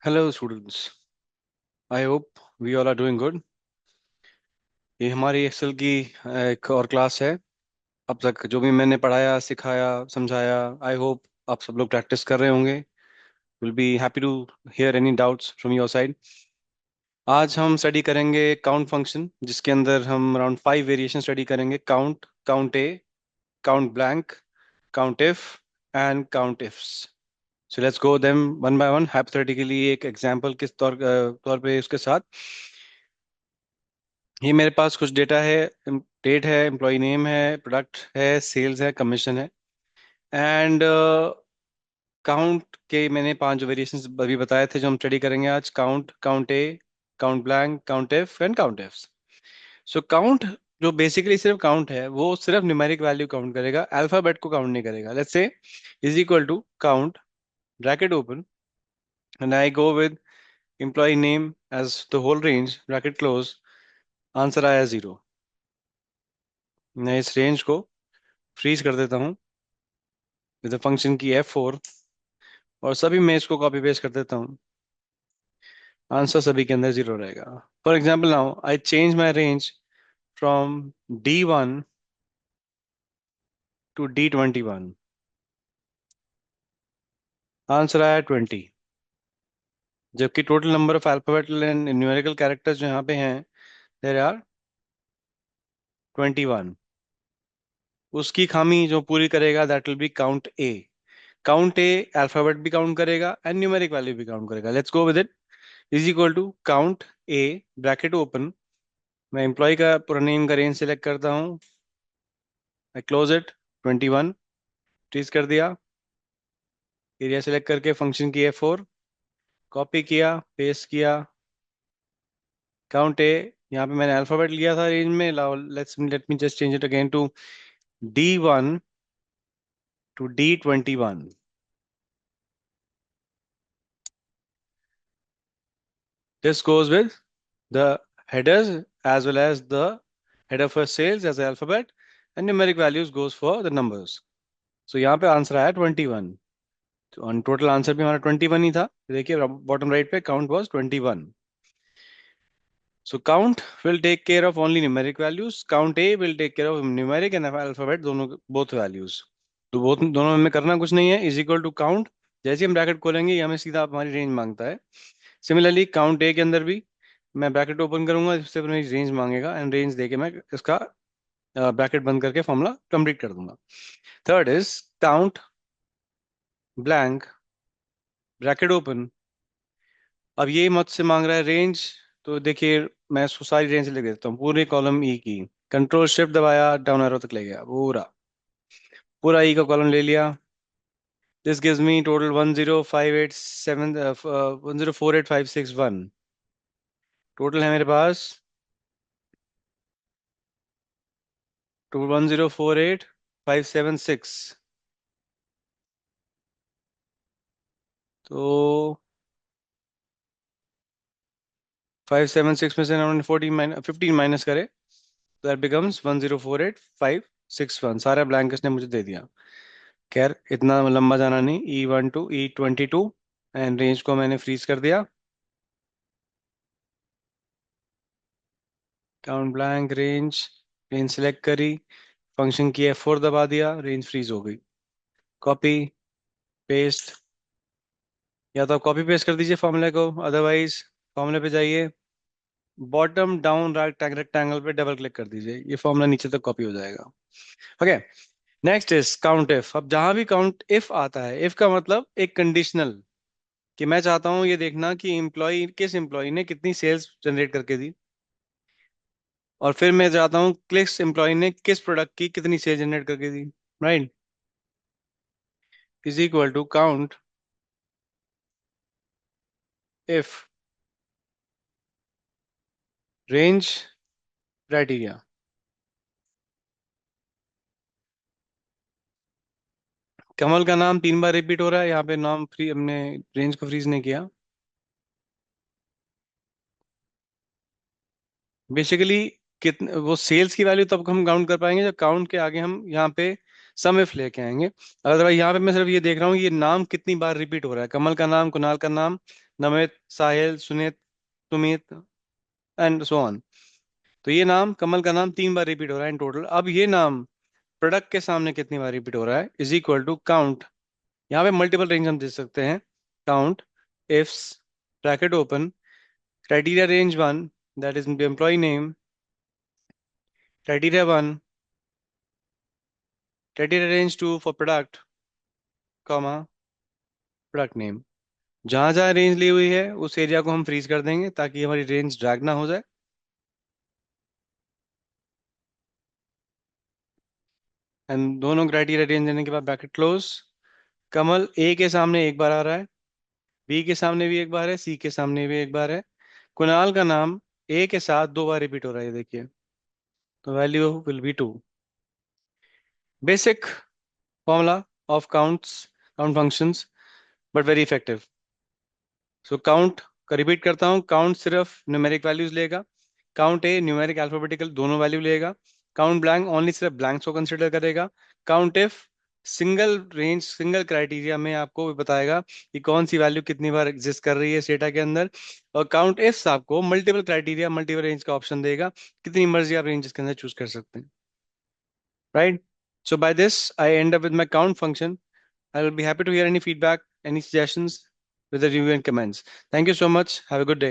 Hello students. I hope we all are doing good. ये हमारी Excel की एक और क्लास है। अब तक जो भी मैंने पढ़ाया, सिखाया, समझाया, आई होप आप सब लोग प्रैक्टिस कर रहे होंगे। Will be happy to hear any doubts from your side. आज हम स्टडी करेंगे काउंट फंक्शन, जिसके अंदर हम अराउंड 5 वेरिएशन स्टडी करेंगे: count, count A, count blank, count if and count ifs. So let's go them one by one. Hypothetically एक example के तौर पे उसके साथ, ये मेरे पास कुछ डेटा है। डेट है, एम्प्लॉय नेम है, प्रोडक्ट है, सेल्स है, कमीशन है, एंड काउंट के मैंने 5 वेरिएशंस अभी बताए थे जो हम स्टडी करेंगे आज: count, count A, count blank, count if and count ifs. So count जो बेसिकली सिर्फ काउंट है, वो सिर्फ न्यूमेरिक वैल्यू काउंट करेगा, अल्फाबेट को काउंट नहीं करेगा। Let's say is equal to count, bracket open, and I go with employee name as the whole range, bracket close. Answer आया 0। मैं इस रेंज को फ्रीज कर देता हूँ विद फंक्शन की F4, और सभी मैं इसको कॉपी पेस्ट कर देता हूँ। आंसर सभी के अंदर 0 रहेगा। For example, now I change my range from D1 to D21। Answer आया 20, जबकि total number of alphabetical and numerical characters जो यहाँ पे हैं, देयर आर 21। उसकी खामी जो पूरी करेगा, that will be count A. Count A alphabet भी काउंट करेगा एंड न्यूमेरिक वैल्यू भी काउंट करेगा। Let's go with it. Is equal to count A, bracket open, मैं एम्प्लॉय का पूरा नेम का रेंज सेलेक्ट करता हूँ, आई क्लोज इट, 21 ट्रीज कर दिया। एरिया सेलेक्ट करके फंक्शन की F4, कॉपी किया, पेस्ट किया, काउंट ए। यहाँ पे मैंने अल्फाबेट लिया था रेंज में। Let me just change it again to D1 to D21। This goes with the headers as well as the header for sales as alphabet, and numeric values goes for the numbers. So यहाँ पे answer आया 21। तो total answer भी हमारा 21 ही था। देखिए bottom right पे count was 21। So count will take care of only numeric values. Count A will take care of numeric and alphabet, दोनों both values। तो both दोनों में करना कुछ नहीं है। इज इक्वल टू काउंट, जैसे ही हम ब्रैकेट खोलेंगे ये हमें सीधा हमारी रेंज मांगता है। सिमिलरली काउंट ए के अंदर भी मैं ब्रैकेट ओपन करूंगा, इससे मेरी रेंज मांगेगा, एंड रेंज देके मैं इसका ब्रैकेट बंद करके फॉर्मूला कंप्लीट कर दूंगा। Third is count blank, bracket open. अब ये मुझसे मांग रहा है रेंज, तो देखिए मैं इसको सारी रेंज लिख देता हूँ, पूरे कॉलम ई की। कंट्रोल शिफ्ट दबाया, डाउन एरो तक ले गया, पूरा पूरा ई का कॉलम ले लिया। This gives me total 1048561। Total है मेरे पास टू 1048576। तो 576 में से 15 माइनस करे, तो दैट बिकम्स 1048561। सारा ब्लैंक इसने मुझे दे दिया। खैर इतना लंबा जाना नहीं, E1 to E22, and range को मैंने फ्रीज कर दिया। Count blank range, range select करी, फंक्शन की F4 दबा दिया, रेंज फ्रीज हो गई। कॉपी पेस्ट, या तो आप कॉपी पेस्ट कर दीजिए फॉर्मूले को, अदरवाइज फॉर्मूले पे जाइए, बॉटम डाउन राइट रेक्टेंगल पे डबल क्लिक कर दीजिए, ये फॉर्मूला नीचे तक कॉपी हो जाएगा। Okay, next is count if. अब जहां भी काउंट इफ आता है, इफ का मतलब एक कंडीशनल, कि मैं चाहता हूं ये देखना कि एम्प्लॉय, किस एम्प्लॉय ने कितनी सेल्स जनरेट करके दी, और फिर मैं चाहता हूँ किस एम्प्लॉय ने किस प्रोडक्ट की कितनी सेल जनरेट करके दी। Right, is equal to count if range criteria. Kamal का नाम 3 बार रिपीट हो रहा है यहाँ पे, नाम फ्री, हमने रेंज को फ्रीज नहीं किया। बेसिकली कितने वो सेल्स की वैल्यू तब हम काउंट कर पाएंगे जब काउंट के आगे हम यहाँ पे सम इफ लेके आएंगे। अदरवाइज यहाँ पे मैं सिर्फ ये देख रहा हूँ ये नाम कितनी बार रिपीट हो रहा है, कमल का नाम, कुणाल का नाम, Namit, Sahil, Suneet, Sumit and so on. तो ये नाम, कमल का नाम 3 बार रिपीट हो रहा है इन टोटल। अब ये नाम प्रोडक्ट के सामने कितनी बार रिपीट हो रहा है इज इक्वल टू काउंट। यहाँ पे मल्टीपल रेंज हम दे सकते हैं। Count ifs bracket open criteria range one, that is employee name, criteria one, criteria range two for product, comma product name. जहां जहां रेंज ली हुई है उस एरिया को हम फ्रीज कर देंगे ताकि हमारी रेंज ड्रैग ना हो जाए। एंड दोनों क्राइटेरिया रेंज देने के बाद ब्रैकेट क्लोज। कमल ए के सामने एक बार आ रहा है, बी के सामने भी एक बार है, सी के सामने भी एक बार है। कुणाल का नाम ए के साथ 2 बार रिपीट हो रहा है, देखिए। तो value will be 2। Basic formula of counts, count functions, but very effective. So count का रिपीट करता हूँ। काउंट सिर्फ न्यूमेरिक वैल्यूज लेगा। काउंट ए न्यूमेरिक अल्फाबेटिकल दोनों वैल्यू लेगा। काउंट ब्लैंक ओनली सिर्फ ब्लैंक्स को कंसिडर करेगा। Count if single range single criteria में आपको बताएगा कि कौन सी वैल्यू कितनी बार एग्जिस्ट कर रही है इस डेटा के अंदर। और काउंट इफ्स आपको मल्टीपल क्राइटेरिया मल्टीपल रेंज का ऑप्शन देगा, कितनी मर्जी आप रेंज के अंदर चूज कर सकते हैं। Right. So by this, I end up with my count function. I will be happy to hear any feedback, any suggestions with the review and comments. Thank you so much. Have a good day.